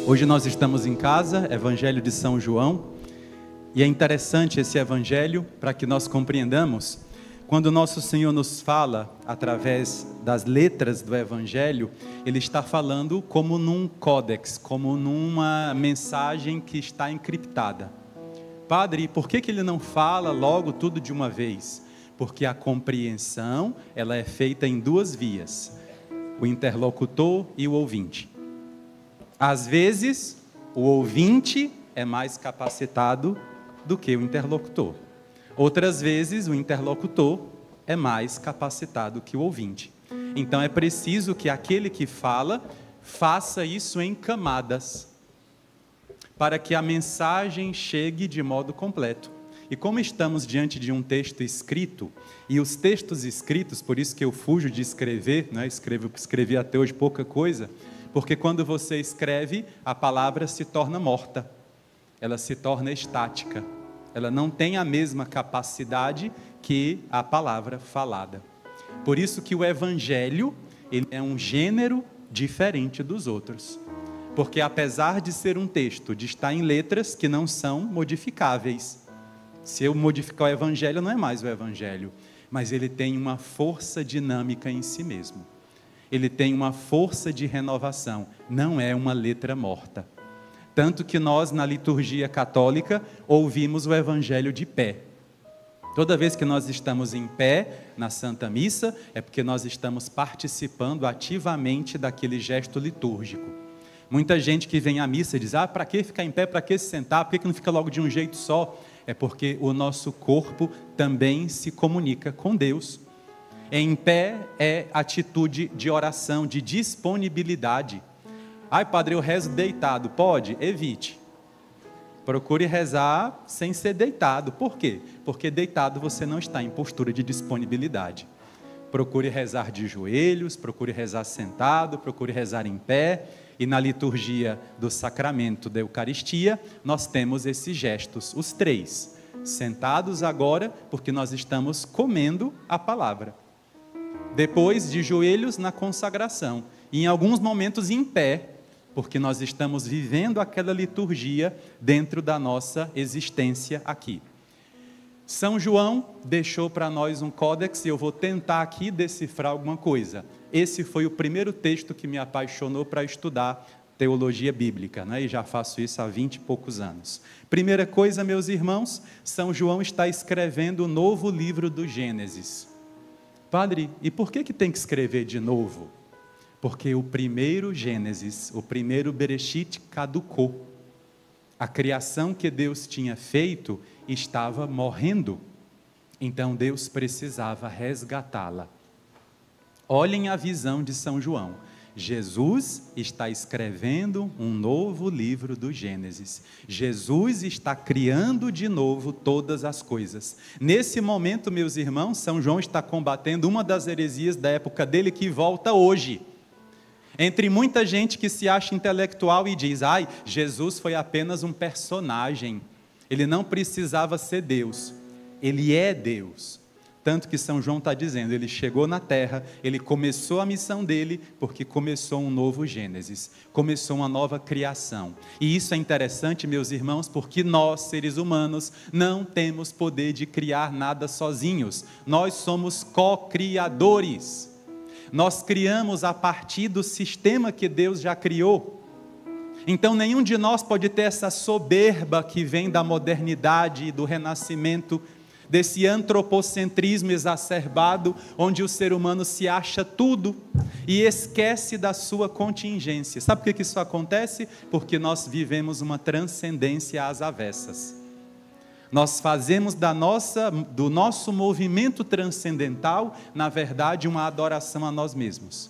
Hoje nós estamos em casa, Evangelho de São João, e é interessante esse Evangelho para que nós compreendamos. Quando nosso Senhor nos fala através das letras do Evangelho, Ele está falando como num códex, como numa mensagem que está encriptada. Padre, por que Ele não fala logo tudo de uma vez? Porque a compreensão, ela é feita em duas vias, o interlocutor e o ouvinte. Às vezes, o ouvinte é mais capacitado do que o interlocutor. Outras vezes, o interlocutor é mais capacitado que o ouvinte. Então, é preciso que aquele que fala, faça isso em camadas, para que a mensagem chegue de modo completo. E como estamos diante de um texto escrito, e os textos escritos, por isso que eu fujo de escrever, né? Escrevi até hoje pouca coisa, porque quando você escreve, a palavra se torna morta, ela se torna estática, ela não tem a mesma capacidade que a palavra falada. Por isso que o Evangelho, ele é um gênero diferente dos outros, porque apesar de ser um texto, de estar em letras que não são modificáveis, se eu modificar o Evangelho, não é mais o Evangelho, mas ele tem uma força dinâmica em si mesmo. Ele tem uma força de renovação, não é uma letra morta. Tanto que nós, na liturgia católica, ouvimos o Evangelho de pé. Toda vez que nós estamos em pé, na Santa Missa, é porque nós estamos participando ativamente daquele gesto litúrgico. Muita gente que vem à missa diz, para que ficar em pé, para que se sentar, por que não fica logo de um jeito só? É porque o nosso corpo também se comunica com Deus. Em pé é atitude de oração, de disponibilidade. Padre, eu rezo deitado. Pode? Evite. Procure rezar sem ser deitado. Por quê? Porque deitado você não está em postura de disponibilidade. Procure rezar de joelhos, procure rezar sentado, procure rezar em pé. E na liturgia do sacramento da Eucaristia, nós temos esses gestos, os três. Sentados agora, porque nós estamos comendo a palavra. Depois, de joelhos na consagração. E em alguns momentos em pé, porque nós estamos vivendo aquela liturgia dentro da nossa existência aqui. São João deixou para nós um códex e eu vou tentar aqui decifrar alguma coisa. Esse foi o primeiro texto que me apaixonou para estudar teologia bíblica, né? E já faço isso há 20 e poucos anos. Primeira coisa, meus irmãos, São João está escrevendo o novo livro do Gênesis. Padre, e por que tem que escrever de novo? Porque o primeiro Gênesis, o primeiro Bereshit caducou. A criação que Deus tinha feito estava morrendo. Então Deus precisava resgatá-la. Olhem a visão de São João. Jesus está escrevendo um novo livro do Gênesis. Jesus está criando de novo todas as coisas. Nesse momento, meus irmãos, São João está combatendo uma das heresias da época dele que volta hoje. Entre muita gente que se acha intelectual e diz, Jesus foi apenas um personagem. Ele não precisava ser Deus. Ele é Deus. Tanto que São João está dizendo, ele chegou na terra, ele começou a missão dele, porque começou um novo Gênesis, começou uma nova criação. E isso é interessante, meus irmãos, porque nós, seres humanos, não temos poder de criar nada sozinhos. Nós somos co-criadores. Nós criamos a partir do sistema que Deus já criou. Então, nenhum de nós pode ter essa soberba que vem da modernidade e do renascimento, desse antropocentrismo exacerbado, onde o ser humano se acha tudo e esquece da sua contingência. Sabe por que isso acontece? Porque nós vivemos uma transcendência às avessas. Nós fazemos do nosso movimento transcendental, na verdade, uma adoração a nós mesmos.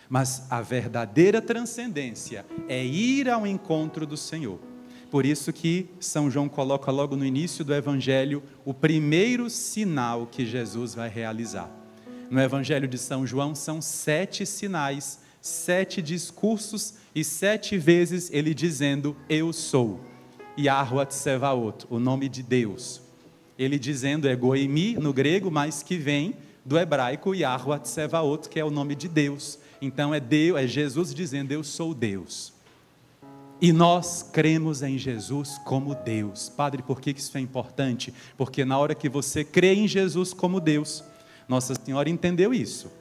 Mas a verdadeira transcendência é ir ao encontro do Senhor. Por isso que São João coloca logo no início do Evangelho o primeiro sinal que Jesus vai realizar. No Evangelho de São João são 7 sinais, 7 discursos e 7 vezes ele dizendo, eu sou. Yahuwah Tsevaot, o nome de Deus. Ele dizendo Egoimi no grego, mas que vem do hebraico Yahuwah Tsevaot, que é o nome de Deus. Então é Jesus dizendo, eu sou Deus. E nós cremos em Jesus como Deus. Padre, por que isso é importante? Porque na hora que você crê em Jesus como Deus, Nossa Senhora entendeu isso.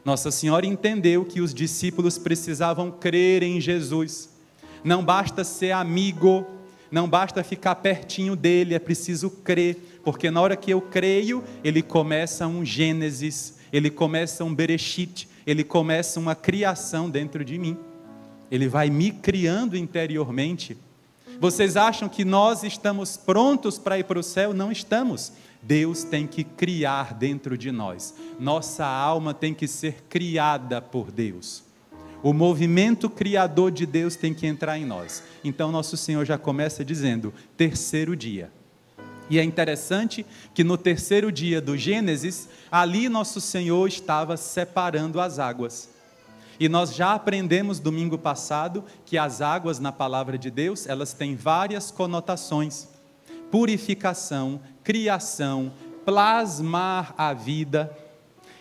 Nossa Senhora entendeu que os discípulos precisavam crer em Jesus. Não basta ser amigo, não basta ficar pertinho dele, é preciso crer. Porque na hora que eu creio, ele começa um Gênesis, ele começa um Bereshit, ele começa uma criação dentro de mim. Ele vai me criando interiormente. Vocês acham que nós estamos prontos para ir para o céu? Não estamos. Deus tem que criar dentro de nós. Nossa alma tem que ser criada por Deus. O movimento criador de Deus tem que entrar em nós. Então nosso Senhor já começa dizendo, terceiro dia. E é interessante que no terceiro dia do Gênesis, ali nosso Senhor estava separando as águas. E nós já aprendemos domingo passado que as águas na palavra de Deus, elas têm várias conotações. Purificação, criação, plasmar a vida.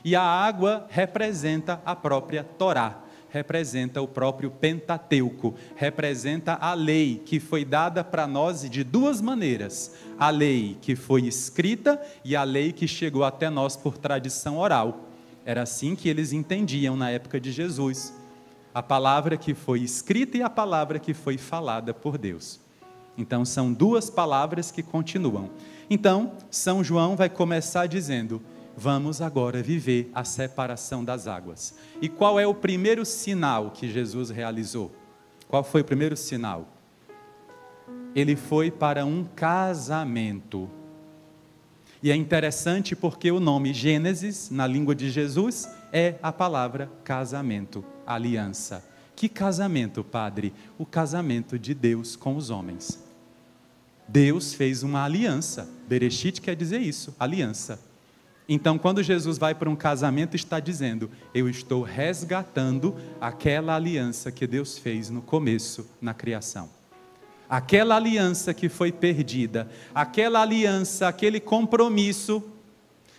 E a água representa a própria Torá, representa o próprio Pentateuco, representa a lei que foi dada para nós de duas maneiras. A lei que foi escrita e a lei que chegou até nós por tradição oral. Era assim que eles entendiam na época de Jesus. A palavra que foi escrita e a palavra que foi falada por Deus. Então são duas palavras que continuam. Então São João vai começar dizendo, vamos agora viver a separação das águas. E qual é o primeiro sinal que Jesus realizou? Qual foi o primeiro sinal? Ele foi para um casamento. E é interessante porque o nome Gênesis, na língua de Jesus, é a palavra casamento, aliança. Que casamento, Padre? O casamento de Deus com os homens. Deus fez uma aliança. Bereshit quer dizer isso, aliança. Então, quando Jesus vai para um casamento, está dizendo, eu estou resgatando aquela aliança que Deus fez no começo, na criação. Aquela aliança que foi perdida, aquela aliança, aquele compromisso,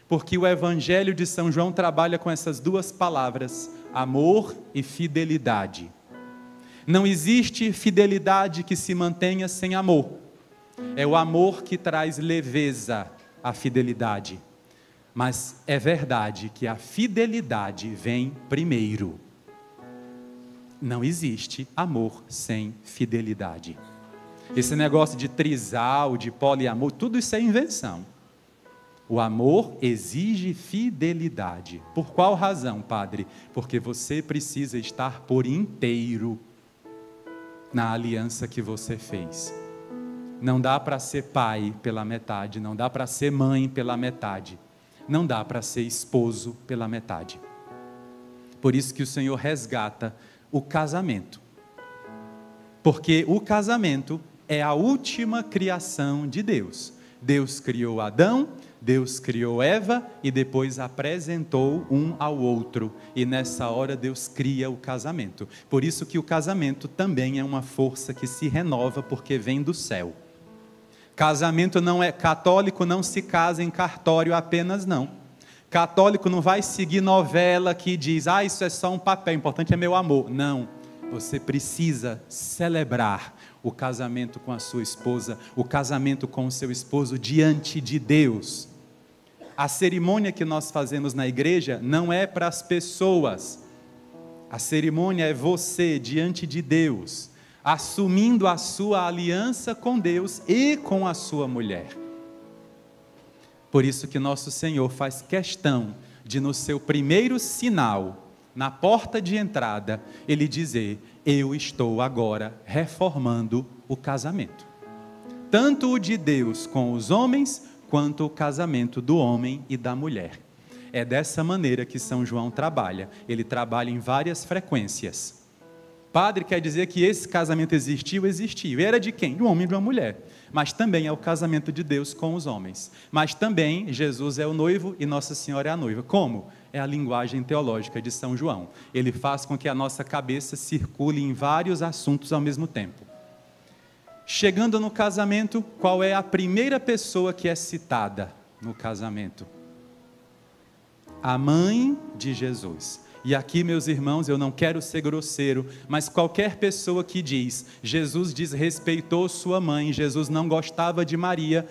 porque o Evangelho de São João trabalha com essas duas palavras, amor e fidelidade. Não existe fidelidade que se mantenha sem amor. É o amor que traz leveza à fidelidade. Mas é verdade que a fidelidade vem primeiro. Não existe amor sem fidelidade. Esse negócio de trisal, de poliamor, tudo isso é invenção. O amor exige fidelidade. Por qual razão, Padre? Porque você precisa estar por inteiro na aliança que você fez. Não dá para ser pai pela metade, não dá para ser mãe pela metade, não dá para ser esposo pela metade. Por isso que o Senhor resgata o casamento. Porque o casamento é a última criação de Deus. Deus criou Adão, Deus criou Eva e depois apresentou um ao outro. E nessa hora Deus cria o casamento. Por isso que o casamento também é uma força que se renova porque vem do céu. Casamento não é católico, não se casa em cartório apenas não. Católico não vai seguir novela que diz, isso é só um papel, o importante é meu amor. Não, você precisa celebrar o casamento com a sua esposa, o casamento com o seu esposo diante de Deus. A cerimônia que nós fazemos na igreja não é para as pessoas. A cerimônia é você diante de Deus, assumindo a sua aliança com Deus e com a sua mulher. Por isso que nosso Senhor faz questão de, no seu primeiro sinal, na porta de entrada, ele dizer, eu estou agora reformando o casamento. Tanto o de Deus com os homens, quanto o casamento do homem e da mulher. É dessa maneira que São João trabalha. Ele trabalha em várias frequências. Padre, quer dizer que esse casamento existiu? Existiu. Era de quem? De um homem e de uma mulher. Mas também é o casamento de Deus com os homens. Mas também Jesus é o noivo e Nossa Senhora é a noiva. Como? É a linguagem teológica de São João. Ele faz com que a nossa cabeça circule em vários assuntos ao mesmo tempo. Chegando no casamento, qual é a primeira pessoa que é citada no casamento? A mãe de Jesus. E aqui, meus irmãos, eu não quero ser grosseiro, mas qualquer pessoa que diz, Jesus desrespeitou sua mãe, Jesus não gostava de Maria,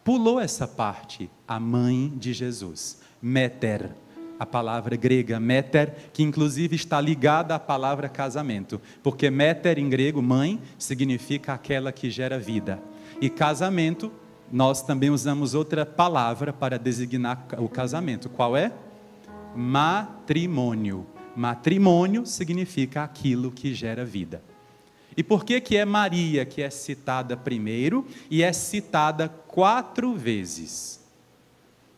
pulou essa parte, a mãe de Jesus, Méter, a palavra grega Méter, que inclusive está ligada à palavra casamento, porque Méter em grego, mãe, significa aquela que gera vida, e casamento, nós também usamos outra palavra para designar o casamento, qual é? Matrimônio. Matrimônio significa aquilo que gera vida. E por que é Maria que é citada primeiro e é citada 4 vezes?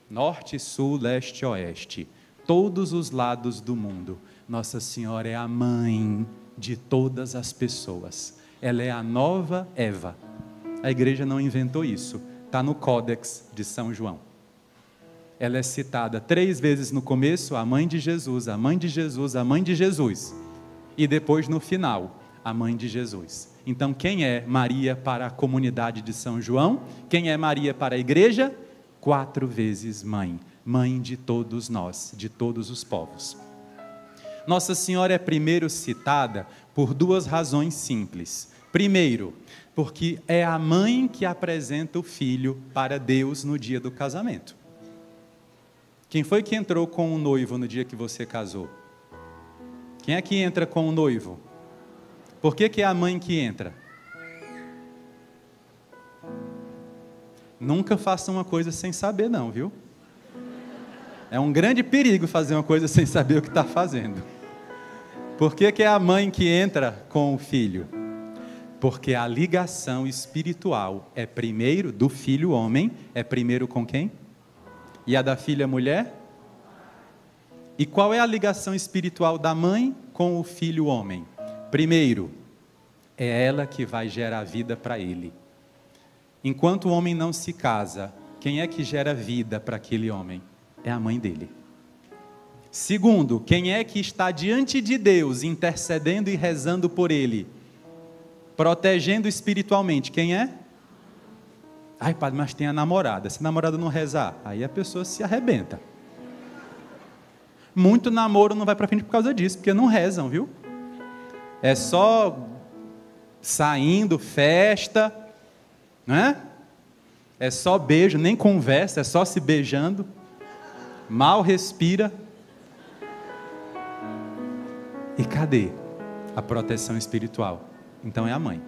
Norte, sul, leste, oeste. Todos os lados do mundo. Nossa Senhora é a mãe de todas as pessoas. Ela é a nova Eva. A igreja não inventou isso. Está no Códex de São João. Ela é citada 3 vezes no começo, a mãe de Jesus, a mãe de Jesus, a mãe de Jesus. E depois no final, a mãe de Jesus. Então quem é Maria para a comunidade de São João? Quem é Maria para a igreja? 4 vezes mãe. Mãe de todos nós, de todos os povos. Nossa Senhora é primeiro citada por 2 razões simples. Primeiro, porque é a mãe que apresenta o filho para Deus no dia do casamento. Quem foi que entrou com o noivo no dia que você casou? Quem é que entra com o noivo? Por que é a mãe que entra? Nunca faça uma coisa sem saber não, viu? É um grande perigo fazer uma coisa sem saber o que está fazendo. Por que é a mãe que entra com o filho? Porque a ligação espiritual é primeiro, do filho homem, é primeiro com quem? E a da filha mulher? E qual é a ligação espiritual da mãe com o filho homem? Primeiro, é ela que vai gerar vida para ele. Enquanto o homem não se casa, quem é que gera vida para aquele homem? É a mãe dele. Segundo, quem é que está diante de Deus, intercedendo e rezando por ele? Protegendo espiritualmente, quem é? Ai, padre, mas tem a namorada. Se a namorada não rezar, aí a pessoa se arrebenta. Muito namoro não vai para frente por causa disso, porque não rezam, viu? É só saindo, festa, não é? É só beijo, nem conversa, é só se beijando. Mal respira. E cadê a proteção espiritual? Então é a mãe.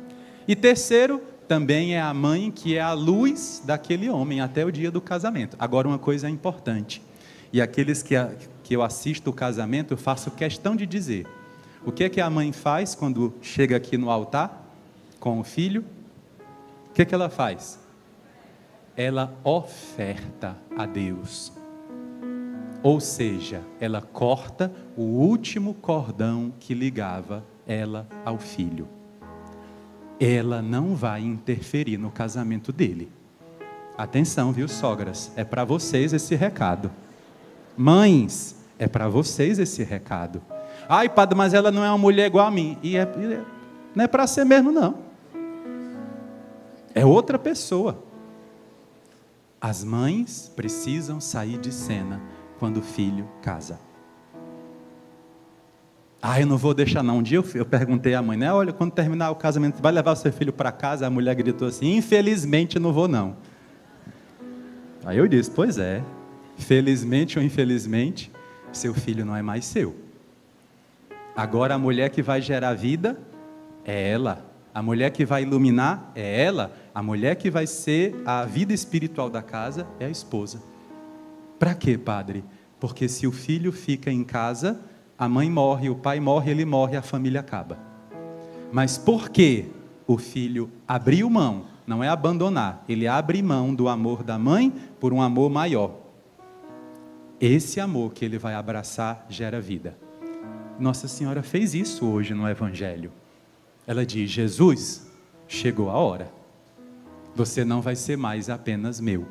E terceiro, também é a mãe que é a luz daquele homem até o dia do casamento. Agora uma coisa importante, e aqueles que eu assisto o casamento, eu faço questão de dizer, o que é que a mãe faz quando chega aqui no altar, com o filho? O que é que ela faz? Ela oferta a Deus. Ou seja, ela corta o último cordão que ligava ela ao filho. Ela não vai interferir no casamento dele. Atenção, viu, sogras? É para vocês esse recado. Mães, é para vocês esse recado. Ai, padre, mas ela não é uma mulher igual a mim. Não é para ser mesmo, não. É outra pessoa. As mães precisam sair de cena quando o filho casa. Eu não vou deixar não. Um dia eu perguntei à mãe, né? Olha, quando terminar o casamento, vai levar o seu filho para casa? A mulher gritou assim, infelizmente não vou não. Aí eu disse, pois é, felizmente ou infelizmente, seu filho não é mais seu. Agora a mulher que vai gerar vida é ela. A mulher que vai iluminar é ela. A mulher que vai ser a vida espiritual da casa é a esposa. Para quê, padre? Porque se o filho fica em casa, a mãe morre, o pai morre, ele morre, a família acaba. Mas por que o filho abriu mão? Não é abandonar, ele abre mão do amor da mãe por um amor maior. Esse amor que ele vai abraçar gera vida. Nossa Senhora fez isso hoje no Evangelho. Ela diz, Jesus, chegou a hora. Você não vai ser mais apenas meu.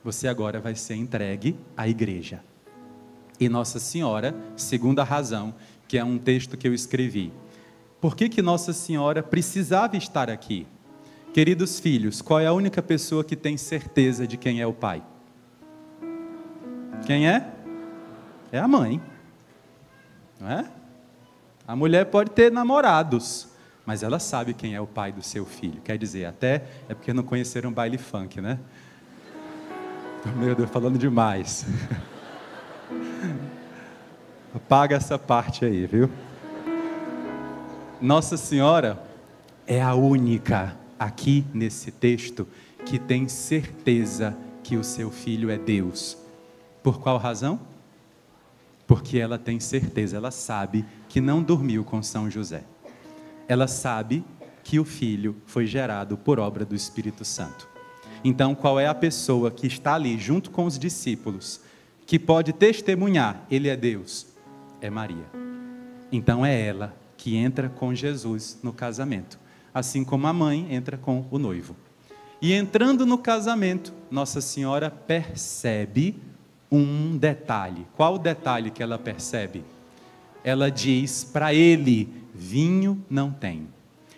Você agora vai ser entregue à igreja. E Nossa Senhora, segunda razão, que é um texto que eu escrevi. Por que Nossa Senhora precisava estar aqui? Queridos filhos, qual é a única pessoa que tem certeza de quem é o pai? Quem é? É a mãe. não é? A mulher pode ter namorados, mas ela sabe quem é o pai do seu filho. Quer dizer, até é porque não conheceram baile funk, né? Meu Deus, falando demais. Apaga essa parte aí, viu? Nossa Senhora é a única aqui nesse texto que tem certeza que o seu filho é Deus. Por qual razão? Porque ela tem certeza, ela sabe que não dormiu com São José. Ela sabe que o filho foi gerado por obra do Espírito Santo. Então, qual é a pessoa que está ali junto com os discípulos, que pode testemunhar, ele é Deus? É Maria. Então é ela que entra com Jesus no casamento, assim como a mãe entra com o noivo. E entrando no casamento, Nossa Senhora percebe um detalhe. Qual o detalhe que ela percebe? Ela diz para ele: vinho não tem.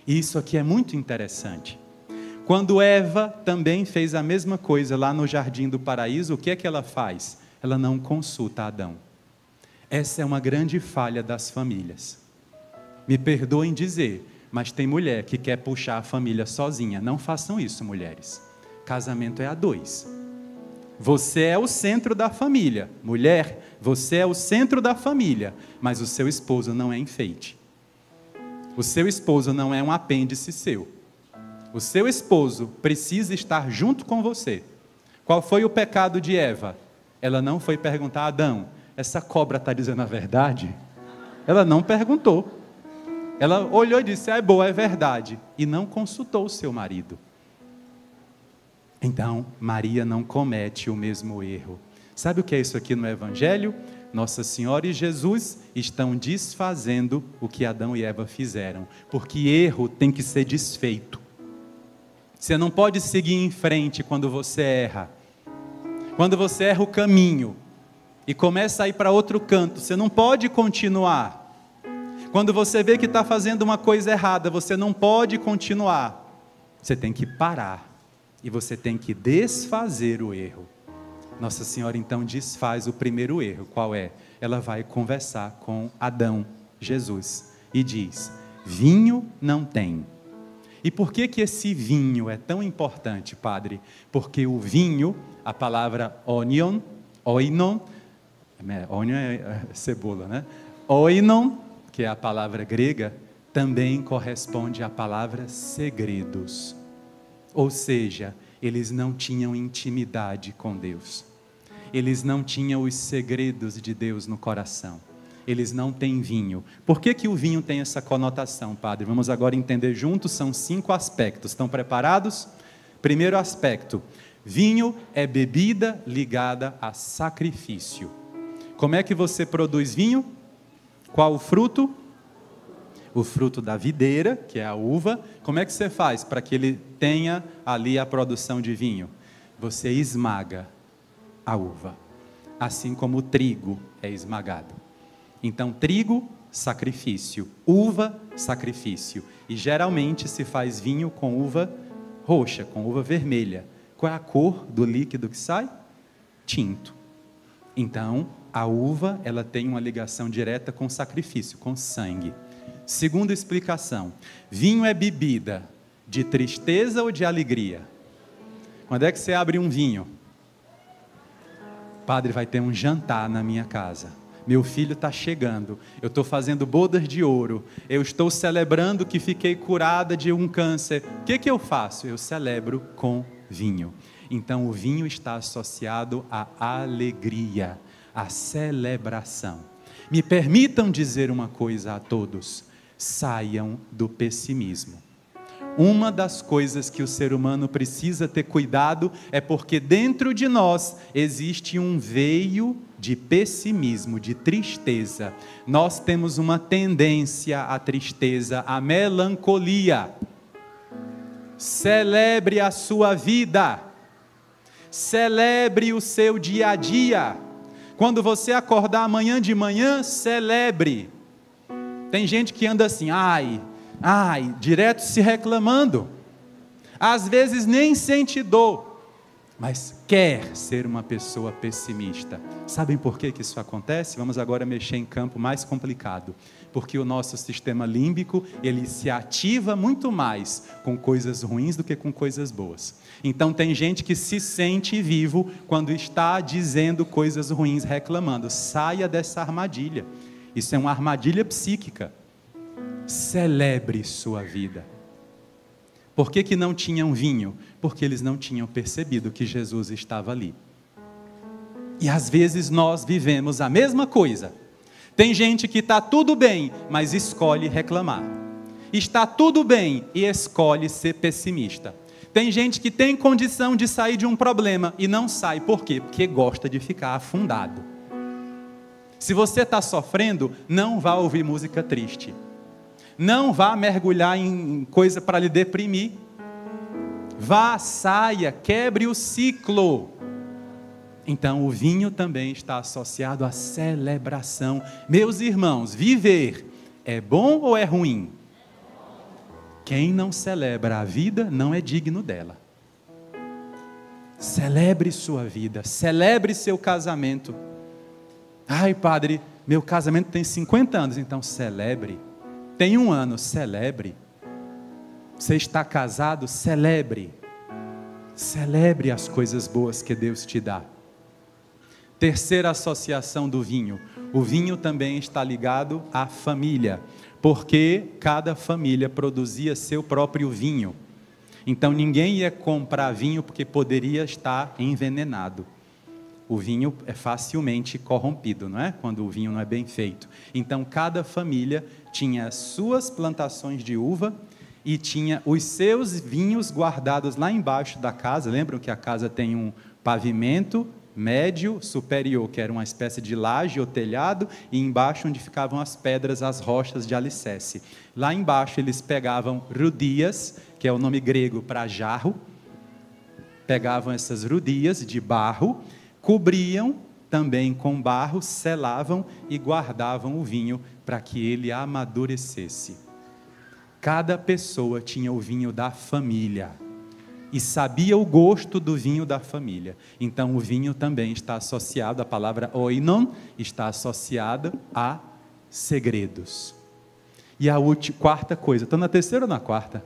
Isso aqui é muito interessante. Quando Eva também fez a mesma coisa lá no Jardim do Paraíso, o que é que ela faz? Ela não consulta Adão. Essa é uma grande falha das famílias. Me perdoem dizer, mas tem mulher que quer puxar a família sozinha. Não façam isso, mulheres. Casamento é a dois. Você é o centro da família. Mulher, você é o centro da família, mas o seu esposo não é enfeite. O seu esposo não é um apêndice seu. O seu esposo precisa estar junto com você. Qual foi o pecado de Eva? Ela não foi perguntar a Adão: essa cobra está dizendo a verdade? Ela não perguntou. Ela olhou e disse: é boa, é verdade. E não consultou o seu marido. Então, Maria não comete o mesmo erro. Sabe o que é isso aqui no Evangelho? Nossa Senhora e Jesus estão desfazendo o que Adão e Eva fizeram. Porque erro tem que ser desfeito. Você não pode seguir em frente quando você erra. Quando você erra o caminho e começa a ir para outro canto, você não pode continuar. Quando você vê que está fazendo uma coisa errada, você não pode continuar. Você tem que parar. E você tem que desfazer o erro. Nossa Senhora então desfaz o primeiro erro. Qual é? Ela vai conversar com Adão, Jesus, e diz: vinho não tem. E por que esse vinho é tão importante, padre? Porque o vinho, a palavra oinon, onion é cebola, né? Oinon, que é a palavra grega, também corresponde à palavra segredos. Ou seja, eles não tinham intimidade com Deus. Eles não tinham os segredos de Deus no coração. Eles não têm vinho. Por que o vinho tem essa conotação, padre? Vamos agora entender juntos, são 5 aspectos. Estão preparados? Primeiro aspecto: vinho é bebida ligada a sacrifício. Como é que você produz vinho? Qual o fruto? O fruto da videira, que é a uva. Como é que você faz para que ele tenha ali a produção de vinho? Você esmaga a uva, assim como o trigo é esmagado. Então, trigo, sacrifício. Uva, sacrifício. E geralmente se faz vinho com uva roxa, com uva vermelha. Qual é a cor do líquido que sai? Tinto. Então, a uva, ela tem uma ligação direta com sacrifício, com sangue. Segunda explicação: vinho é bebida de tristeza ou de alegria? Quando é que você abre um vinho? Padre, vai ter um jantar na minha casa. Meu filho está chegando. Eu estou fazendo bodas de ouro. Eu estou celebrando que fiquei curada de um câncer. O que eu faço? Eu celebro com vinho. Então o vinho está associado à alegria, à celebração. Me permitam dizer uma coisa a todos: saiam do pessimismo. Uma das coisas que o ser humano precisa ter cuidado é porque dentro de nós existe um veio de pessimismo, de tristeza. Nós temos uma tendência à tristeza, à melancolia. Celebre a sua vida. Celebre o seu dia a dia. Quando você acordar amanhã de manhã, celebre. Tem gente que anda assim, direto se reclamando. Às vezes nem sente dor. mas quer ser uma pessoa pessimista. Sabem por que isso acontece? Vamos agora mexer em campo mais complicado. Porque o nosso sistema límbico, ele se ativa muito mais com coisas ruins do que com coisas boas. Então tem gente que se sente vivo quando está dizendo coisas ruins, reclamando. Saia dessa armadilha. Isso é uma armadilha psíquica. Celebre sua vida. Por que não tinham vinho? Porque eles não tinham percebido que Jesus estava ali. E às vezes nós vivemos a mesma coisa. Tem gente que está tudo bem, mas escolhe reclamar. Está tudo bem e escolhe ser pessimista. Tem gente que tem condição de sair de um problema e não sai. Por quê? Porque gosta de ficar afundado. Se você está sofrendo, não vá ouvir música triste. Não vá mergulhar em coisa para lhe deprimir. Vá, saia, quebre o ciclo. Então o vinho também está associado à celebração. Meus irmãos, viver é bom ou é ruim? Quem não celebra a vida não é digno dela. Celebre sua vida, celebre seu casamento. Ai, padre, meu casamento tem 50 anos, então celebre. Tem 1 ano, celebre. Você está casado, celebre. Celebre as coisas boas que Deus te dá. Terceira associação do vinho. O vinho também está ligado à família, porque cada família produzia seu próprio vinho. Então ninguém ia comprar vinho porque poderia estar envenenado. O vinho é facilmente corrompido, não é? Quando o vinho não é bem feito. Então cada família tinha suas plantações de uva e tinha os seus vinhos guardados lá embaixo da casa. Lembram que a casa tem um pavimento médio, superior, que era uma espécie de laje ou telhado, e embaixo onde ficavam as pedras, as rochas de alicerce. Lá embaixo eles pegavam rudias, que é o nome grego para jarro, pegavam essas rudias de barro, cobriam também com barro, selavam e guardavam o vinho para que ele amadurecesse. Cada pessoa tinha o vinho da família e sabia o gosto do vinho da família. Então o vinho também está associado, a palavra oinon está associada a segredos. E a quarta coisa, estou na terceira ou na quarta?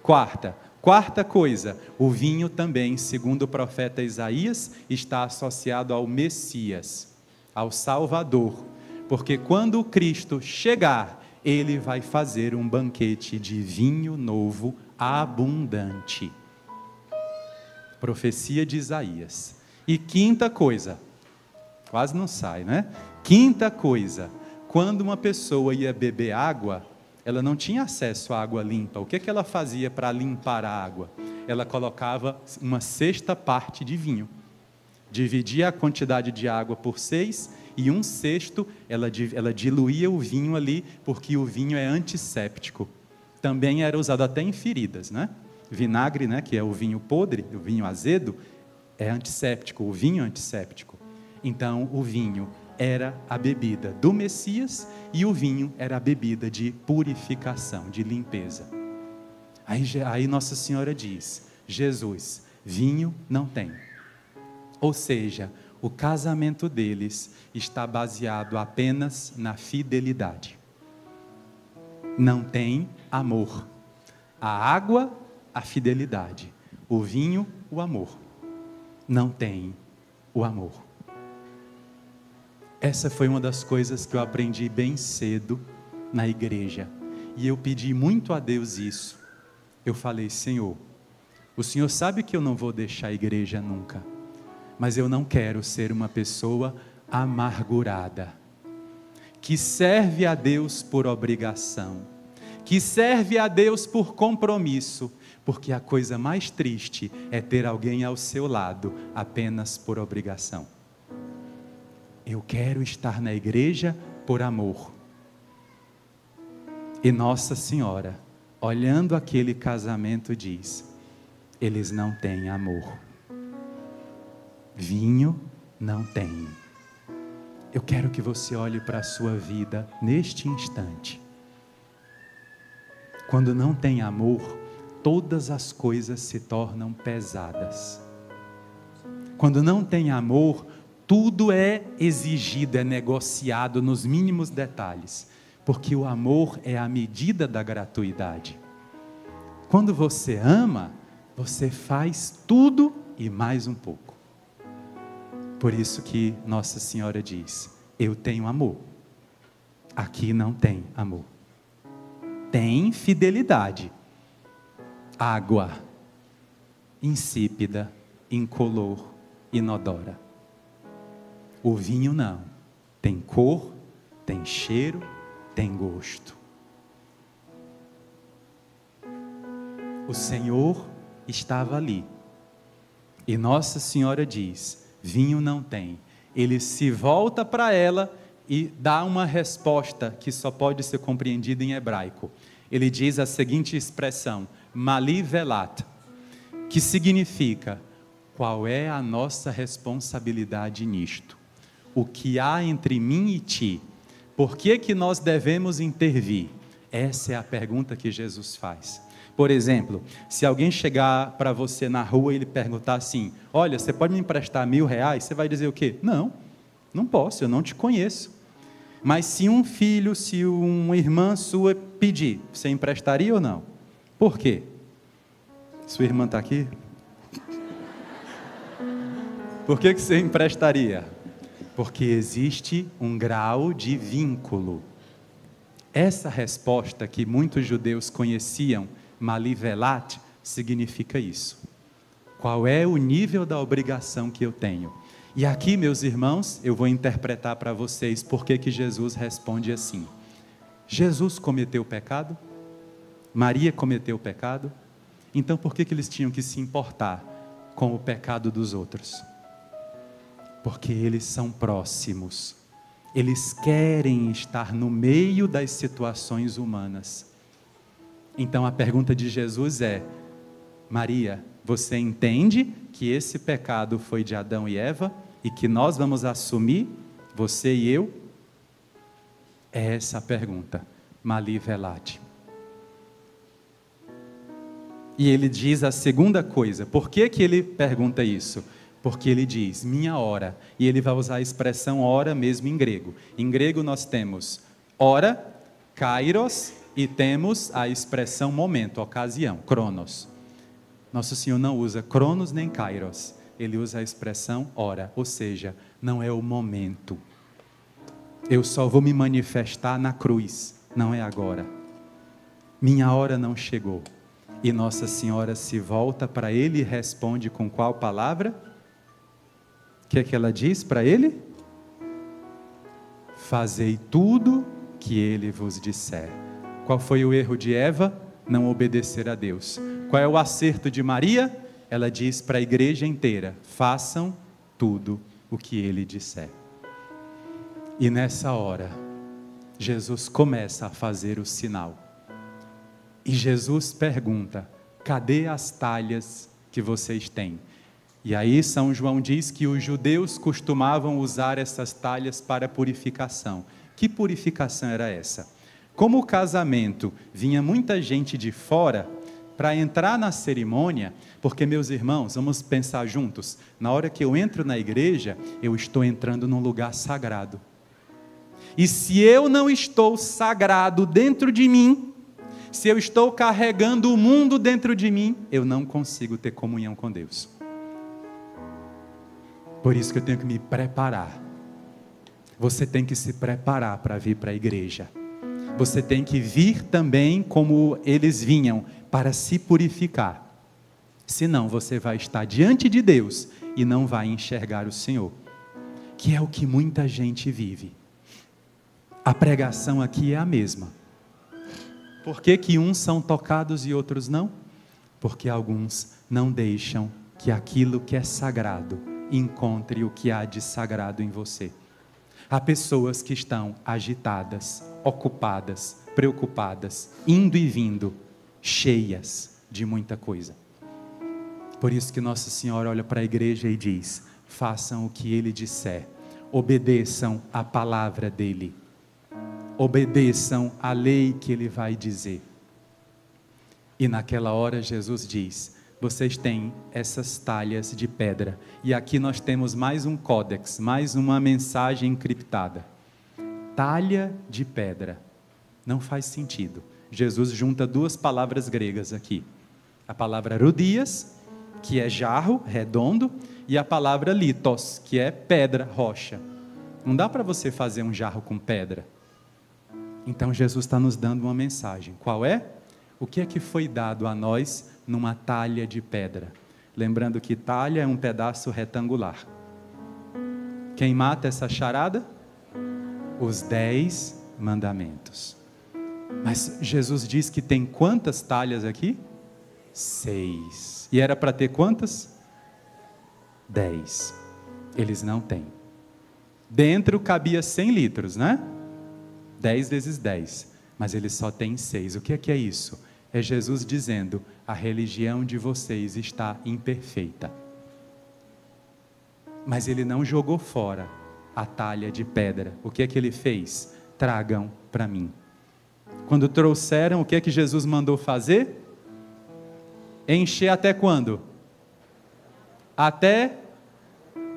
Quarta coisa, o vinho também, segundo o profeta Isaías, está associado ao Messias, ao Salvador. Porque quando o Cristo chegar, ele vai fazer um banquete de vinho novo abundante. Profecia de Isaías. E quinta coisa, quase não sai, né? Quinta coisa, quando uma pessoa ia beber água, ela não tinha acesso à água limpa. O que ela fazia para limpar a água? Ela colocava uma sexta parte de vinho. Dividia a quantidade de água por 6 e 1/6 ela diluía o vinho ali, porque o vinho é antisséptico. Também era usado até em feridas, né? Vinagre, né, que é o vinho podre, o vinho azedo, é antisséptico, o vinho é antisséptico. Então o vinho era a bebida do Messias e o vinho era a bebida de purificação, de limpeza. Aí Nossa Senhora diz, Jesus, vinho não tem. Ou seja, o casamento deles está baseado apenas na fidelidade. Não tem amor. A água, a fidelidade. O vinho, o amor. Não tem o amor. Essa foi uma das coisas que eu aprendi bem cedo na igreja. E eu pedi muito a Deus isso. Eu falei, Senhor, o Senhor sabe que eu não vou deixar a igreja nunca. Mas eu não quero ser uma pessoa amargurada, que serve a Deus por obrigação, que serve a Deus por compromisso, porque a coisa mais triste é ter alguém ao seu lado apenas por obrigação. Eu quero estar na igreja por amor. E Nossa Senhora, olhando aquele casamento, diz, eles não têm amor. Vinho não tem. Eu quero que você olhe para a sua vida neste instante. Quando não tem amor, todas as coisas se tornam pesadas. Quando não tem amor, tudo é exigido, é negociado nos mínimos detalhes, porque o amor é a medida da gratuidade. Quando você ama, você faz tudo e mais um pouco. Por isso que Nossa Senhora diz: eu tenho amor. Aqui não tem amor. Tem fidelidade. Água insípida, incolor, inodora. O vinho não. Tem cor, tem cheiro, tem gosto. O Senhor estava ali. E Nossa Senhora diz: vinho não tem. Ele se volta para ela e dá uma resposta que só pode ser compreendida em hebraico. Ele diz a seguinte expressão: Mali velat, que significa: qual é a nossa responsabilidade nisto? O que há entre mim e ti? Por que que nós devemos intervir? Essa é a pergunta que Jesus faz. Por exemplo, se alguém chegar para você na rua e ele perguntar assim: olha, você pode me emprestar R$1.000? Você vai dizer o quê? Não, não posso, eu não te conheço. Mas se um filho, se uma irmã sua pedir, você emprestaria ou não? Por quê? Sua irmã está aqui? Por que você emprestaria? Porque existe um grau de vínculo. Essa resposta que muitos judeus conheciam, Mali velat, significa isso. Qual é o nível da obrigação que eu tenho? E aqui, meus irmãos, eu vou interpretar para vocês por que Jesus responde assim. Jesus cometeu pecado? Maria cometeu pecado? Então por que eles tinham que se importar com o pecado dos outros? Porque eles são próximos. Eles querem estar no meio das situações humanas. Então a pergunta de Jesus é: Maria, você entende que esse pecado foi de Adão e Eva e que nós vamos assumir, você e eu? É essa a pergunta. Mali velat. E ele diz a segunda coisa. Por que que ele pergunta isso? Porque ele diz, minha hora. E ele vai usar a expressão hora mesmo em grego. Em grego nós temos hora, kairos, e temos a expressão momento, ocasião, cronos. Nosso Senhor não usa cronos nem kairos. Ele usa a expressão hora, ou seja, não é o momento. Eu só vou me manifestar na cruz, não é agora. Minha hora não chegou. E Nossa Senhora se volta para ele e responde com qual palavra? O que é que ela diz para ele? Fazei tudo que ele vos disser. Qual foi o erro de Eva? Não obedecer a Deus. Qual é o acerto de Maria? Ela diz para a igreja inteira: façam tudo o que ele disser. E nessa hora, Jesus começa a fazer o sinal. E Jesus pergunta: cadê as talhas que vocês têm? E aí São João diz que os judeus costumavam usar essas talhas para purificação. Que purificação era essa? Como o casamento vinha muita gente de fora para entrar na cerimônia, porque, meus irmãos, vamos pensar juntos, na hora que eu entro na igreja, eu estou entrando num lugar sagrado. E se eu não estou sagrado dentro de mim, se eu estou carregando o mundo dentro de mim, eu não consigo ter comunhão com Deus. Por isso que eu tenho que me preparar. Você tem que se preparar para vir para a igreja. Você tem que vir também como eles vinham, para se purificar. Senão você vai estar diante de Deus e não vai enxergar o Senhor. Que é o que muita gente vive. A pregação aqui é a mesma. Por que que uns são tocados e outros não? Porque alguns não deixam que aquilo que é sagrado encontre o que há de sagrado em você. Há pessoas que estão agitadas, ocupadas, preocupadas, indo e vindo, cheias de muita coisa. Por isso que Nossa Senhora olha para a igreja e diz: façam o que Ele disser, obedeçam a palavra dEle, obedeçam a lei que Ele vai dizer. E naquela hora Jesus diz: vocês têm essas talhas de pedra. E aqui nós temos mais um códex, mais uma mensagem encriptada. Talha de pedra. Não faz sentido. Jesus junta duas palavras gregas aqui. A palavra rudias, que é jarro, redondo, e a palavra litos, que é pedra, rocha. Não dá para você fazer um jarro com pedra. Então Jesus está nos dando uma mensagem. Qual é? O que é que foi dado a nós numa talha de pedra? Lembrando que talha é um pedaço retangular. Quem mata essa charada? Os 10 mandamentos. Mas Jesus diz que tem quantas talhas aqui? 6. E era para ter quantas? 10. Eles não têm. Dentro cabia 100 litros, né? 10 vezes 10. Mas eles só têm 6. O que é isso? É Jesus dizendo: a religião de vocês está imperfeita. Mas ele não jogou fora a talha de pedra. O que é que ele fez? Tragam para mim. Quando trouxeram, o que é que Jesus mandou fazer? Encher até quando? Até,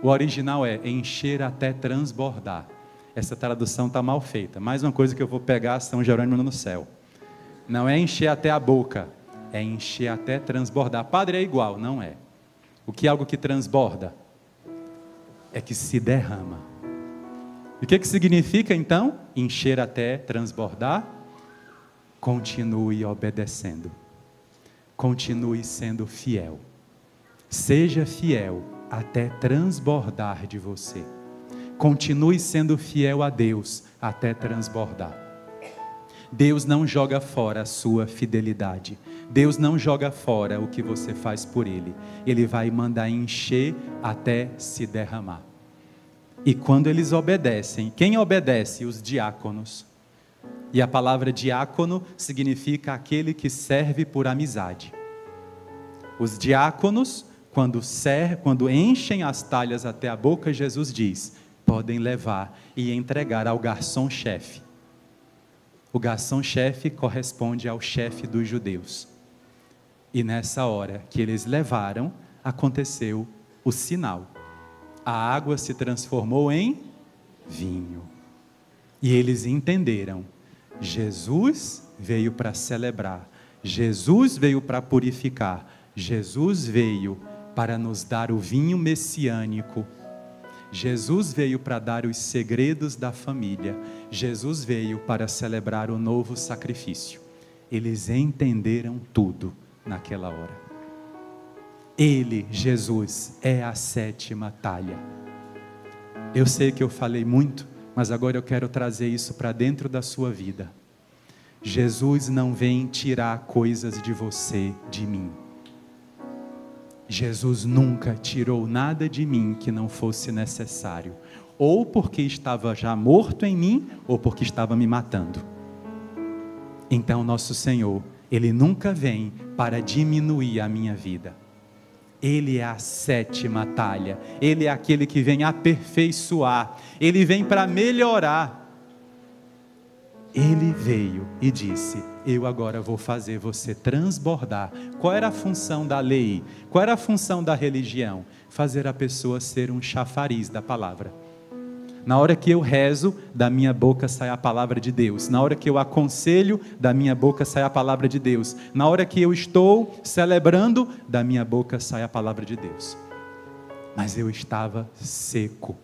o original é encher até transbordar. Essa tradução está mal feita. Mais uma coisa que eu vou pegar São Jerônimo no céu. Não é encher até a boca, é encher até transbordar. Padre, é igual, não é. O que é algo que transborda? É que se derrama. E o que significa então? Encher até transbordar? Continue obedecendo. Continue sendo fiel. Seja fiel até transbordar de você. Continue sendo fiel a Deus até transbordar. Deus não joga fora a sua fidelidade. Deus não joga fora o que você faz por Ele. Ele vai mandar encher até se derramar. E quando eles obedecem, quem obedece? Os diáconos. E a palavra diácono significa aquele que serve por amizade. Os diáconos, quando enchem as talhas até a boca, Jesus diz: podem levar e entregar ao garçom-chefe. O garçom-chefe corresponde ao chefe dos judeus. E nessa hora que eles levaram, aconteceu o sinal. A água se transformou em vinho. E eles entenderam: Jesus veio para celebrar, Jesus veio para purificar, Jesus veio para nos dar o vinho messiânico, Jesus veio para dar os segredos da família, Jesus veio para celebrar o novo sacrifício. Eles entenderam tudo naquela hora. Ele, Jesus, é a 7ª talha. Eu sei que eu falei muito, mas agora eu quero trazer isso para dentro da sua vida. Jesus não vem tirar coisas de você, de mim. Jesus nunca tirou nada de mim que não fosse necessário, ou porque estava já morto em mim, ou porque estava me matando. Então nosso Senhor, Ele nunca vem para diminuir a minha vida. Ele é a 7ª talha, Ele é aquele que vem aperfeiçoar, Ele vem para melhorar. Ele veio e disse: eu agora vou fazer você transbordar. Qual era a função da lei? Qual era a função da religião? Fazer a pessoa ser um chafariz da palavra. Na hora que eu rezo, da minha boca sai a palavra de Deus. Na hora que eu aconselho, da minha boca sai a palavra de Deus. Na hora que eu estou celebrando, da minha boca sai a palavra de Deus. Mas eu estava seco.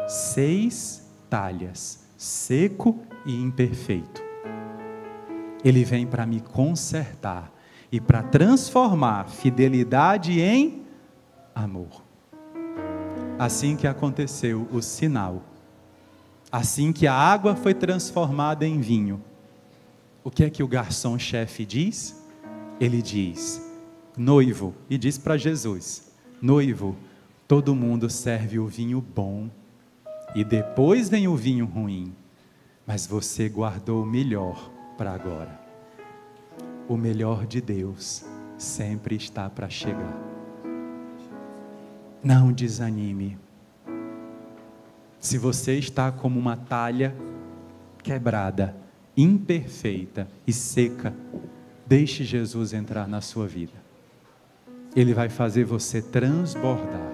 6 talhas, seco e imperfeito. Ele vem para me consertar e para transformar fidelidade em amor. Assim que aconteceu o sinal, assim que a água foi transformada em vinho, o que é que o garçom-chefe diz? Ele diz: noivo, e diz para Jesus: noivo, todo mundo serve o vinho bom e depois vem o vinho ruim, mas você guardou o melhor para agora. O melhor de Deus sempre está para chegar. Não desanime. Se você está como uma talha quebrada, imperfeita e seca, deixe Jesus entrar na sua vida. Ele vai fazer você transbordar.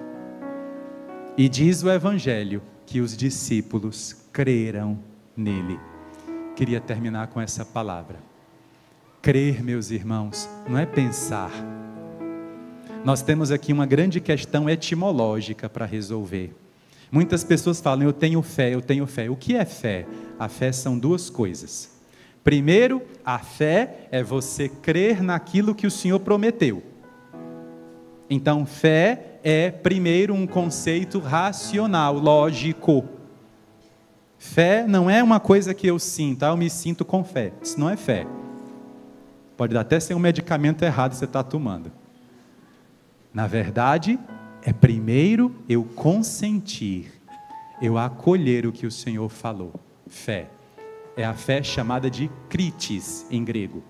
E diz o Evangelho que os discípulos creram nele. Queria terminar com essa palavra. Crer, meus irmãos, não é pensar. Nós temos aqui uma grande questão etimológica para resolver. Muitas pessoas falam, eu tenho fé, eu tenho fé. O que é fé? A fé são duas coisas. Primeiro, a fé é você crer naquilo que o Senhor prometeu. Então, fé é primeiro um conceito racional, lógico. Fé não é uma coisa que eu sinto, eu me sinto com fé. Isso não é fé. Pode até ser um medicamento errado que você está tomando. Na verdade, é primeiro eu consentir, eu acolher o que o Senhor falou. Fé. É a fé chamada de kritis em grego.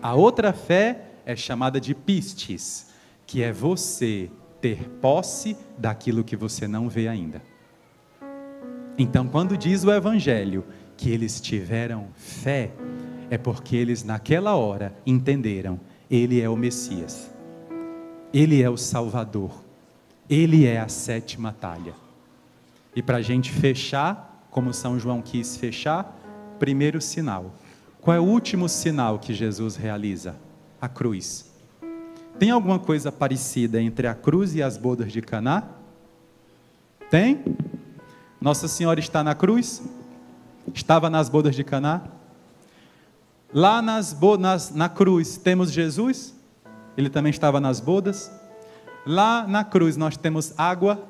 A outra fé é chamada de pistis, que é você ter posse daquilo que você não vê ainda. Então, quando diz o Evangelho que eles tiveram fé, é porque eles naquela hora entenderam, Ele é o Messias, Ele é o Salvador, Ele é a sétima talha. E para a gente fechar, como São João quis fechar, primeiro sinal. Qual é o último sinal que Jesus realiza? A cruz. Tem alguma coisa parecida entre a cruz e as bodas de Caná? Tem? Nossa Senhora está na cruz? Estava nas bodas de Caná? Lá na cruz temos Jesus? Ele também estava nas bodas? Lá na cruz nós temos água?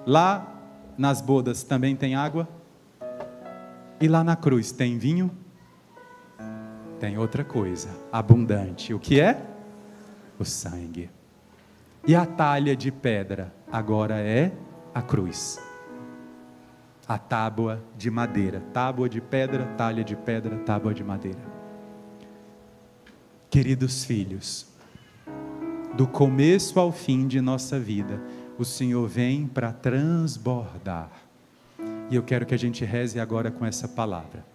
Lá nas bodas também tem água? E lá na cruz tem vinho? Tem outra coisa, abundante. O que é? O sangue. E a talha de pedra agora é a cruz. A tábua de madeira. Tábua de pedra, talha de pedra, tábua de madeira. Queridos filhos, do começo ao fim de nossa vida, o Senhor vem para transbordar. E eu quero que a gente reze agora com essa palavra.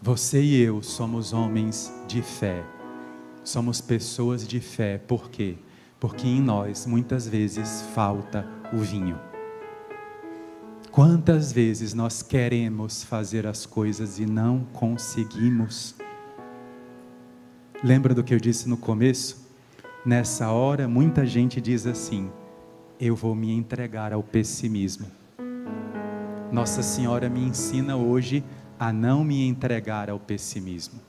Você e eu somos homens de fé. Somos pessoas de fé. Por quê? Porque em nós, muitas vezes, falta o vinho. Quantas vezes nós queremos fazer as coisas e não conseguimos? Lembra do que eu disse no começo? Nessa hora, muita gente diz assim, eu vou me entregar ao pessimismo. Nossa Senhora me ensina hoje a não me entregar ao pessimismo.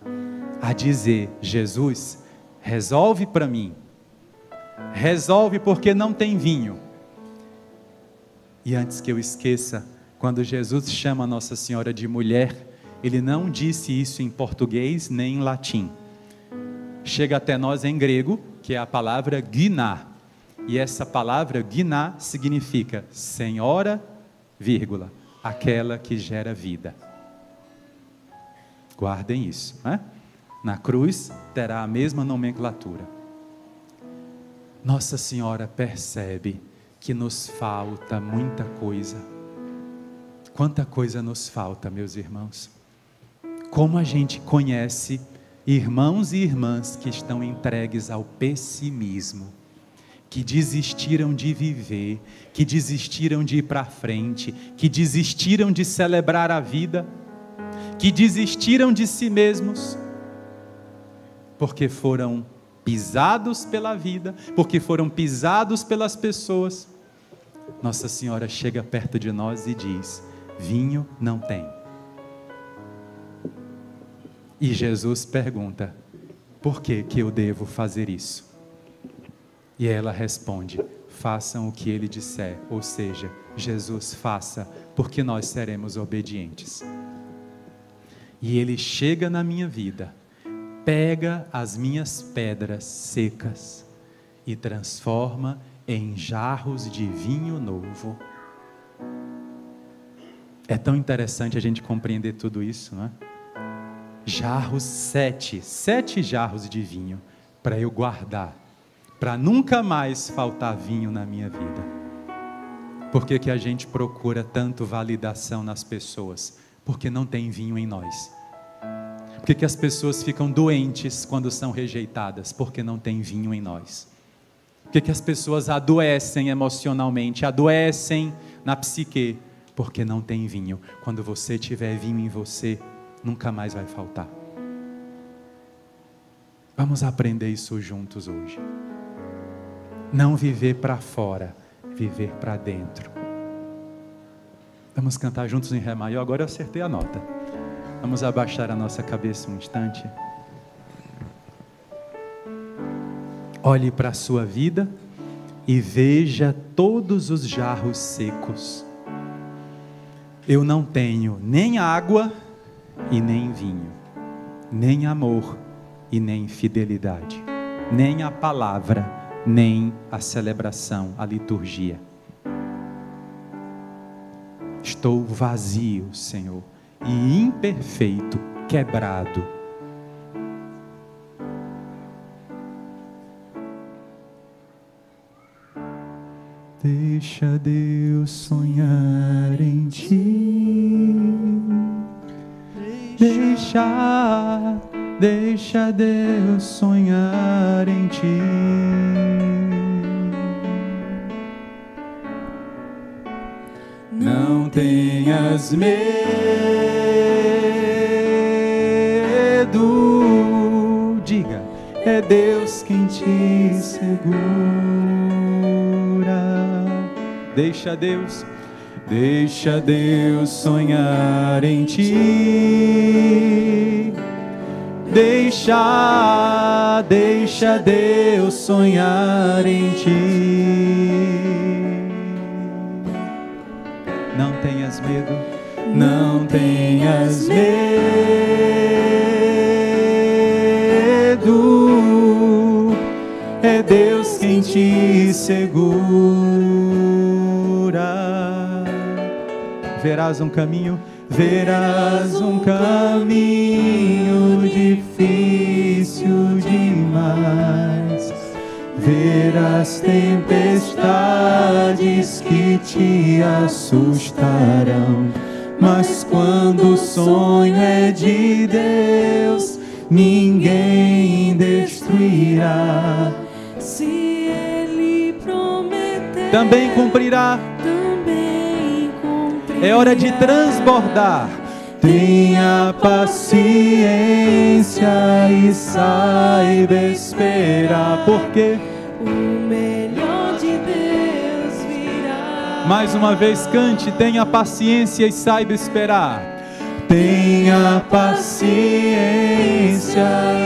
A dizer, Jesus, resolve para mim. Resolve porque não tem vinho. E antes que eu esqueça, quando Jesus chama Nossa Senhora de mulher, Ele não disse isso em português nem em latim. Chega até nós em grego, que é a palavra giná. E essa palavra giná significa Senhora, vírgula, aquela que gera vida. Guardem isso, né? Na cruz terá a mesma nomenclatura. Nossa Senhora percebe que nos falta muita coisa. Quanta coisa nos falta, meus irmãos. Como a gente conhece irmãos e irmãs que estão entregues ao pessimismo, que desistiram de viver, que desistiram de ir para frente, que desistiram de celebrar a vida, que desistiram de si mesmos, porque foram pisados pela vida, porque foram pisados pelas pessoas. Nossa Senhora chega perto de nós e diz, vinho não tem. E Jesus pergunta, por que eu devo fazer isso? E ela responde, façam o que Ele disser, ou seja, Jesus faça, porque nós seremos obedientes. E Ele chega na minha vida, pega as minhas pedras secas e transforma em jarros de vinho novo. É tão interessante a gente compreender tudo isso, não é? Jarros, sete jarros de vinho, para eu guardar, para nunca mais faltar vinho na minha vida. Por que a gente procura tanto validação nas pessoas? Porque não tem vinho em nós. Por que as pessoas ficam doentes quando são rejeitadas? Porque não tem vinho em nós. Por que as pessoas adoecem emocionalmente, adoecem na psique? Porque não tem vinho. Quando você tiver vinho em você, nunca mais vai faltar. Vamos aprender isso juntos hoje. Não viver para fora, viver para dentro. Vamos cantar juntos em Ré maior. Agora eu acertei a nota. Vamos abaixar a nossa cabeça um instante. Olhe para a sua vida e veja todos os jarros secos. Eu não tenho nem água e nem vinho, nem amor e nem fidelidade, nem a palavra, nem a celebração, a liturgia. Estou vazio, Senhor, e imperfeito, quebrado. Deixa Deus sonhar em ti. Deixa Deus sonhar em ti. Não tenhas medo, diga, é Deus quem te segura. Deixa Deus sonhar em ti. Deixa Deus sonhar em ti. Não tenhas medo, não tenhas medo, é Deus quem te segura. Verás um caminho difícil demais. Verás tempestades que te assustarão, mas quando o sonho é de Deus, ninguém destruirá. Se Ele prometer, também cumprirá. É hora de transbordar. Tenha paciência e saiba esperar, porque o melhor de Deus virá. Mais uma vez cante, tenha paciência e saiba esperar. Tenha paciência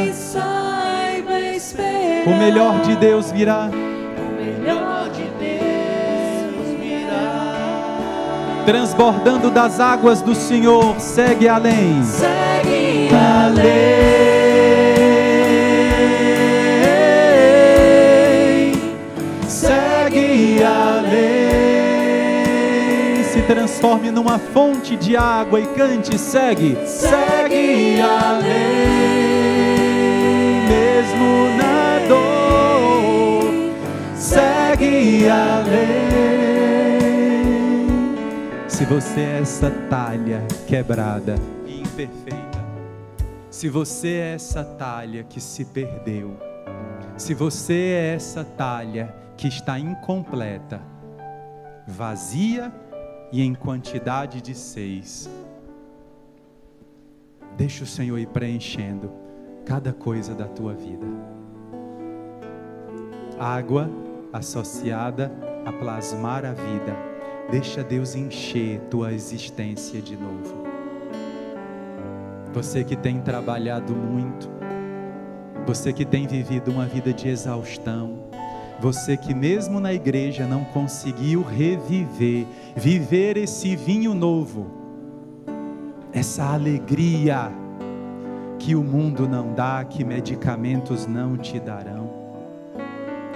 e saiba esperar. O melhor de Deus virá. O melhor de Deus virá. Transbordando das águas do Senhor, segue além. Segue além. Transforme numa fonte de água e cante, segue além, mesmo na dor, segue além. Se você é essa talha quebrada e imperfeita, se você é essa talha que se perdeu, se você é essa talha que está incompleta, vazia e em quantidade de 6, deixa o Senhor ir preenchendo cada coisa da tua vida. Água associada a plasmar a vida, deixa Deus encher tua existência de novo. Você que tem trabalhado muito, você que tem vivido uma vida de exaustão, você que mesmo na igreja não conseguiu viver esse vinho novo, essa alegria que o mundo não dá, que medicamentos não te darão,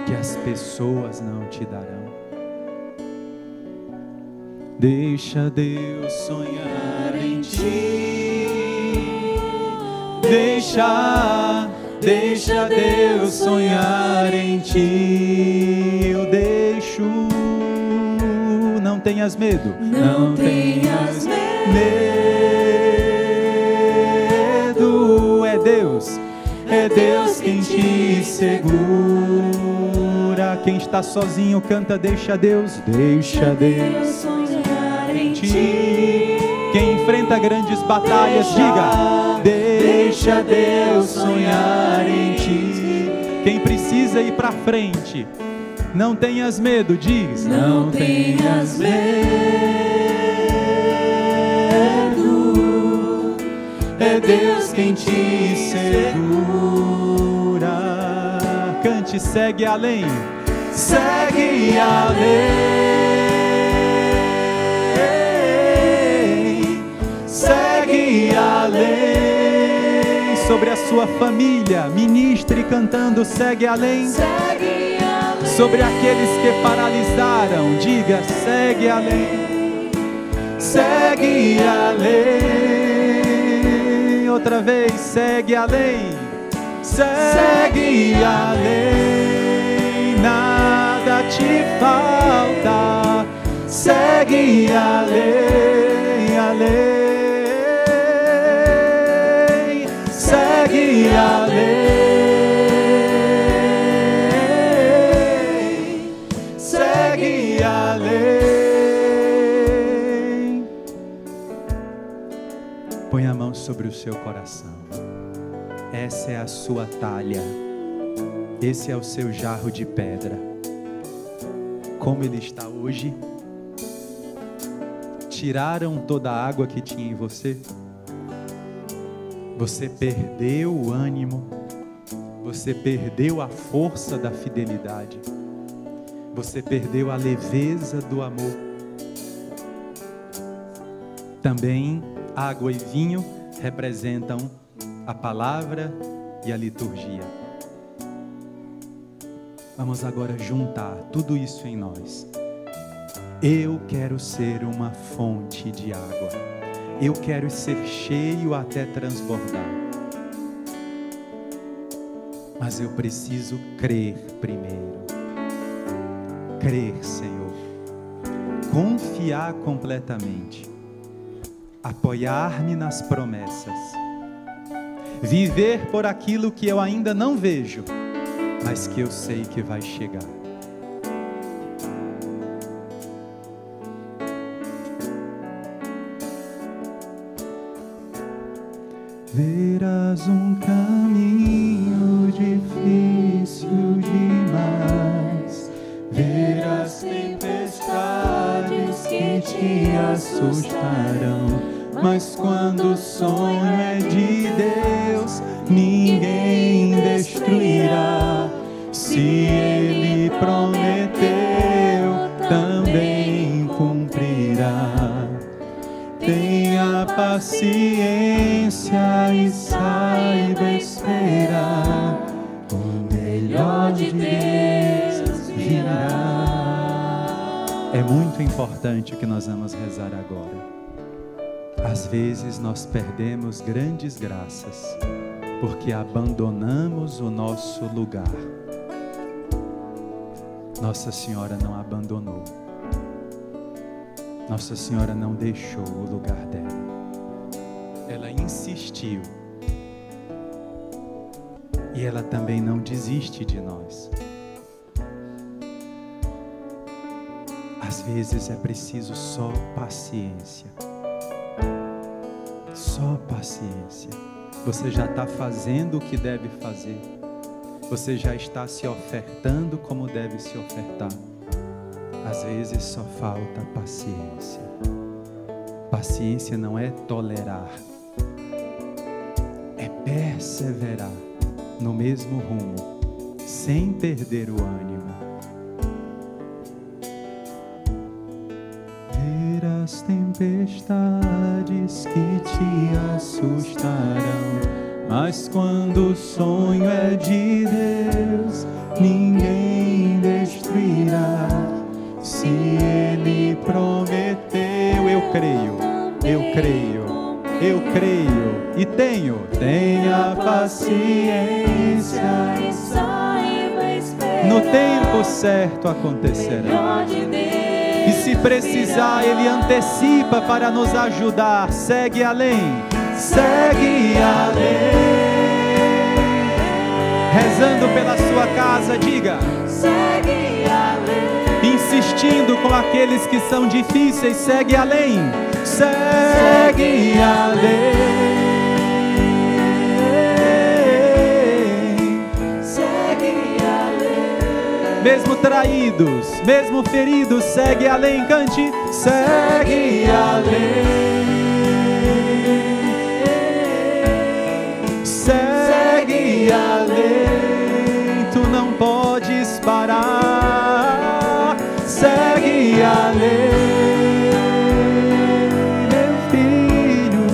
que as pessoas não te darão. Deixa Deus sonhar em ti, deixa Deus sonhar em ti. Eu deixo, não tenhas medo, não tenhas medo, Deus. É Deus quem te segura. Quem está sozinho canta, deixa Deus sonhar em ti. Quem enfrenta grandes batalhas, diga, deixa Deus sonhar em ti. Quem precisa ir para frente, não tenhas medo, diz, Não tenhas medo, é Deus quem te segura. Cante, segue além, segue além, segue além. Sobre a sua família, ministre cantando, segue além. segue além. Sobre aqueles que paralisaram, diga, segue além, segue além. Outra vez, segue além, segue além. Nada te falta, segue além, além, segue além, segue além. Põe a mão sobre o seu coração. Essa é a sua talha. Esse é o seu jarro de pedra. Como ele está hoje? Tiraram toda a água que tinha em você? Você perdeu o ânimo? Você perdeu a força da fidelidade? Você perdeu a leveza do amor? Também água e vinho representam a palavra e a liturgia. Vamos agora juntar tudo isso em nós. Eu quero ser uma fonte de água. Eu quero ser cheio até transbordar. Mas eu preciso crer primeiro. Crer, Senhor. Confiar completamente. Apoiar-me nas promessas. Viver por aquilo que eu ainda não vejo, mas que eu sei que vai chegar. Verás um caminho difícil demais, verás tempestades que te assustarão, mas quando o sonho é de Deus, ninguém destruirá. Se Ele prometeu, também cumprirá. Tenha paciência e saiba esperar. O melhor de Deus virá. É muito importante o que nós vamos rezar agora. Às vezes nós perdemos grandes graças porque abandonamos o nosso lugar. Nossa Senhora não abandonou. Nossa Senhora não deixou o lugar dela. Ela insistiu. E ela também não desiste de nós. Às vezes é preciso só paciência. Só paciência. Você já está fazendo o que deve fazer. Você já está se ofertando como deve se ofertar. Às vezes só falta paciência. Paciência não é tolerar. É perseverar no mesmo rumo, sem perder o ânimo. Verás tempestades que te assustarão, mas quando o sonho é de Deus, ninguém destruirá. Se Ele prometeu, eu creio, e tenha paciência e saiba esperar. No tempo certo acontecerá. E se precisar, Ele antecipa para nos ajudar. Segue além, segue além, rezando pela sua casa, diga. Segue além. Insistindo com aqueles que são difíceis, segue além. Segue além. Segue além. Mesmo traídos, mesmo feridos, segue além, cante. Segue além. Segue além. Tu não podes parar. Segue além, meu filho.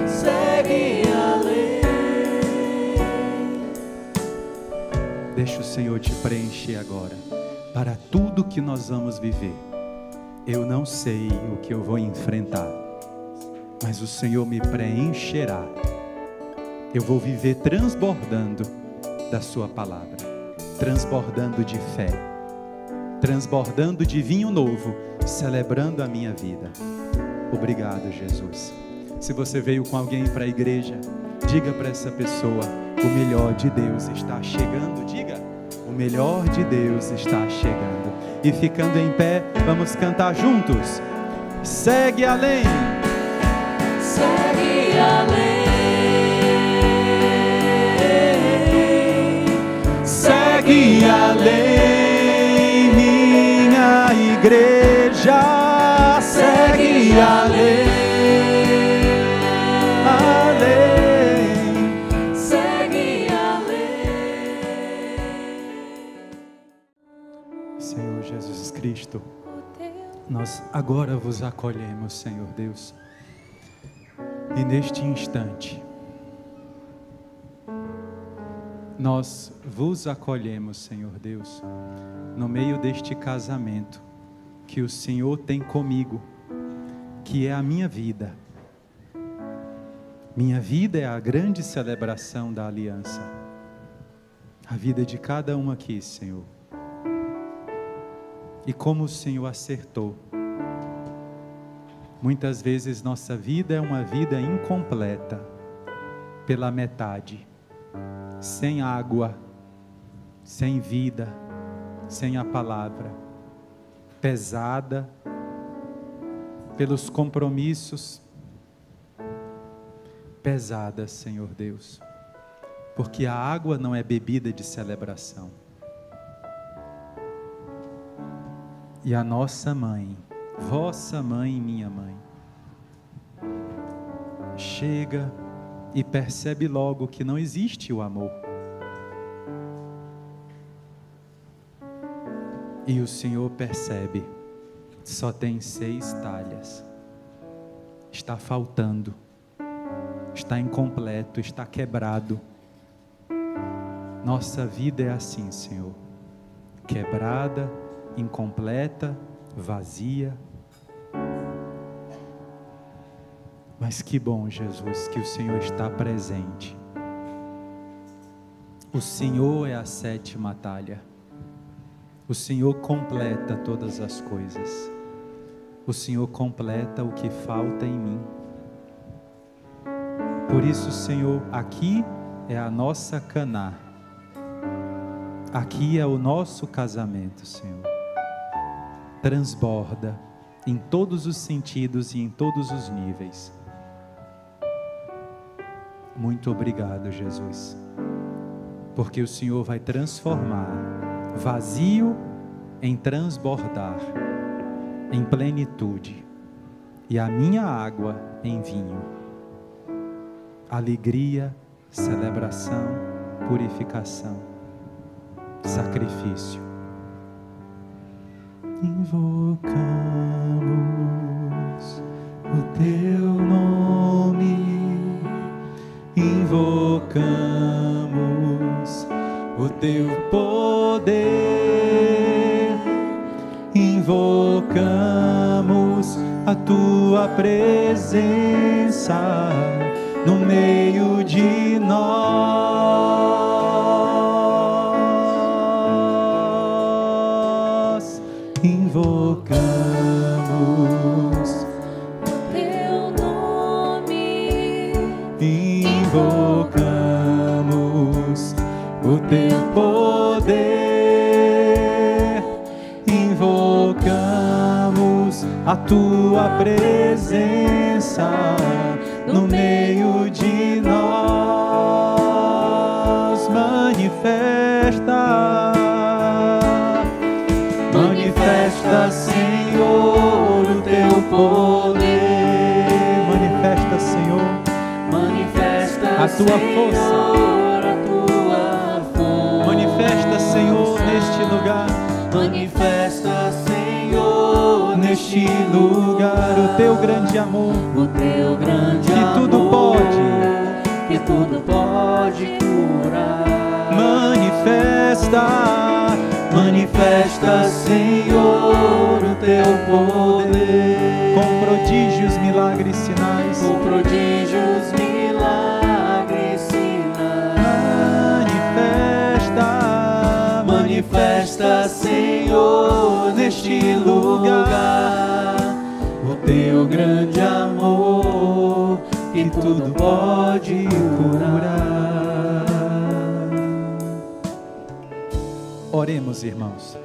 Segue além. Deixa o Senhor te preencher agora. Para tudo que nós vamos viver, eu não sei o que eu vou enfrentar, mas o Senhor me preencherá. Eu vou viver transbordando da sua palavra, transbordando de fé, transbordando de vinho novo, celebrando a minha vida. Obrigado, Jesus. Se você veio com alguém para a igreja, diga para essa pessoa: o melhor de Deus está chegando. Diga: o melhor de Deus está chegando. E ficando em pé, vamos cantar juntos. Segue além. Segue além. Segue além, minha igreja. Segue além. Além. Segue além. Senhor Jesus Cristo, nós agora vos acolhemos, Senhor Deus. E neste instante, nós vos acolhemos, Senhor Deus, no meio deste casamento que o Senhor tem comigo, que é a minha vida. Minha vida é a grande celebração da aliança. A vida de cada um aqui, Senhor. E como o Senhor acertou, muitas vezes nossa vida é uma vida incompleta, pela metade. Sem água, sem vida, sem a palavra, pesada pelos compromissos, pesada, Senhor Deus, porque a água não é bebida de celebração. E a nossa mãe, vossa mãe e minha mãe, chega e percebe logo que não existe o amor. E o Senhor percebe, só tem 6 talhas. Está faltando, está incompleto, está quebrado. Nossa vida é assim, Senhor. Quebrada, incompleta, vazia. Mas que bom, Jesus, que o Senhor está presente. O Senhor é a 7ª talha. O Senhor completa todas as coisas. O Senhor completa o que falta em mim. Por isso, Senhor, aqui é a nossa Caná. Aqui é o nosso casamento, Senhor. Transborda em todos os sentidos e em todos os níveis. Muito obrigado, Jesus, porque o Senhor vai transformar vazio em transbordar, em plenitude, e a minha água em vinho. Alegria, celebração, purificação, sacrifício. Invocamos o teu nome. Invocamos o teu poder, invocamos a tua presença no meio de nós. Invocamos invocamos o teu poder. Invocamos a tua presença no meio de nós. Manifesta, manifesta, Senhor, o teu poder. Manifesta, Senhor, Manifesta, a tua força. a tua força. Manifesta, Senhor, neste lugar. Manifesta, Senhor, Neste lugar o teu grande amor, o teu grande que tudo amor, pode, que tudo pode curar. manifesta, Manifesta, Senhor, o teu poder, com prodígios, milagres, sinais. com prodígios, milagres, sinais. Manifesta, Manifesta, Senhor, neste lugar, o teu grande amor, que tudo pode curar. Oremos, irmãos.